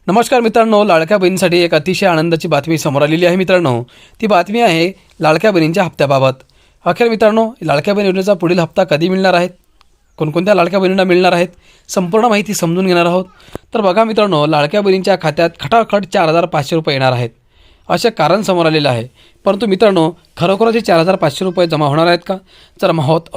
नमस्कार मित्रांनो, लाडक्या बहिणींसाठी एक अतिशय आनंदाची बातमी समोर आलेली आहे मित्रांनो। ती बातमी आहे लाडक्या बहिणींच्या हप्त्याबाबत। अखेर मित्रांनो, लाडक्या बहीण योजनेचा पुढील हप्ता कधी मिळणार आहे, कोणकोणत्या लाडक्या बहिणींना मिळणार आहेत, संपूर्ण माहिती समजून घेणार आहोत। तर बघा मित्रांनो, लाडक्या बहिणींच्या खात्यात खटाखट 4,500 रुपये येणार आहेत असे कारण समोर आलेले आहे। परंतु मित्रांनो, खरोखरच हे 4,500 रुपये जमा होणार आहेत का? जर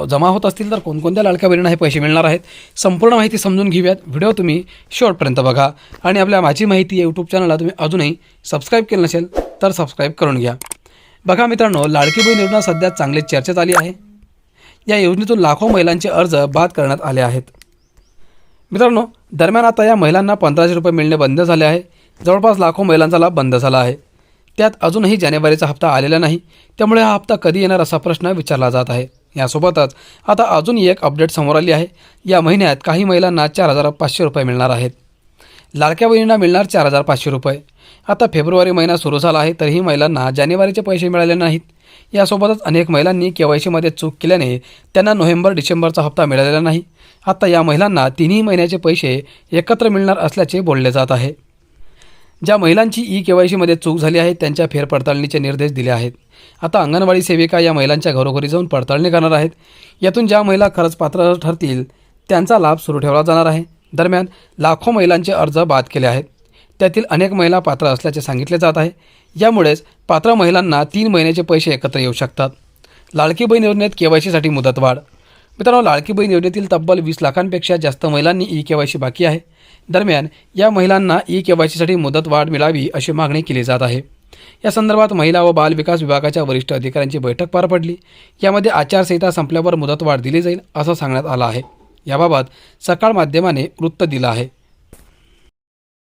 जमा होत असतील तर कोणकोणत्या लाडक्या बहिणींना हे पैसे मिळणार आहेत, संपूर्ण माहिती समजून घेऊयात। व्हिडिओ तुम्ही शेवटपर्यंत बघा आणि आपल्या माझी माहिती यूट्यूब चॅनलला तुम्ही अजूनही सबस्क्राईब केलं नसेल तर सबस्क्राईब करून घ्या। बघा मित्रांनो, लाडकी बहीण योजना सध्या चांगली चर्चेत आली आहे। या योजनेतून लाखो महिलांचे अर्ज बाद करण्यात आले आहेत। मित्रांनो, दरम्यान आता या महिलांना 1,500 रुपये मिळणे बंद झाले आहे। जवळपास लाखो महिलांचा लाभ बंद झाला आहे। त्यात अजूनही जानेवारीचा हप्ता आलेला नाही, त्यामुळे हा हप्ता कधी येणार असा प्रश्न विचारला जात आहे। यासोबतच आता अजून एक अपडेट समोर आली आहे। या महिन्यात काही महिलांना 4,500 रुपये मिळणार आहेत। लाडक्या बहिणींना मिळणार 4,500 रुपये। आता फेब्रुवारी महिना सुरू झाला आहे, तरीही महिलांना जानेवारीचे पैसे मिळाले नाहीत। यासोबतच अनेक महिलांनी KYCमध्ये चूक केल्याने त्यांना नोव्हेंबर डिसेंबरचा हप्ता मिळालेला नाही। आता या महिलांना तिन्ही महिन्याचे पैसे एकत्र मिळणार असल्याचे बोलले जात आहे। ज्या महिलांची KYCमध्ये चूक झाली आहे त्यांच्या फेरपडताळणीचे निर्देश दिले आहेत। आता अंगणवाडी सेविका या महिलांच्या घरोघरी जाऊन पडताळणी करणार आहेत। यातून ज्या महिला खरंच पात्र ठरतील त्यांचा लाभ सुरू ठेवला जाणार आहे। दरम्यान लाखो महिलांचे अर्ज बाद केले आहेत, त्यातील अनेक महिला पात्र असल्याचे सांगितले जात आहे। यामुळेच पात्र महिलांना 3 महिन्याचे पैसे एकत्र येऊ शकतात। लाडकी बहीण योजनेत KYCसाठी मुदतवाढ। मित्रांनो, लाडकी बहीण योजनेतील तब्बल 20 लाखांपेक्षा जास्त महिलांनी KYC बाकी आहे। दरम्यान या महिलांना KYCसाठी मुदतवाढ मिळावी अशी मागणी केली जात आहे। या संदर्भात महिला व बाल विकास विभागाच्या वरिष्ठ अधिकाऱ्यांची बैठक पार पडली। यामध्ये आचारसंहिता संपल्यावर मुदतवाढ दिली जाईल असं सांगण्यात आलं आहे। याबाबत सकाळ माध्यमाने वृत्त दिलं आहे।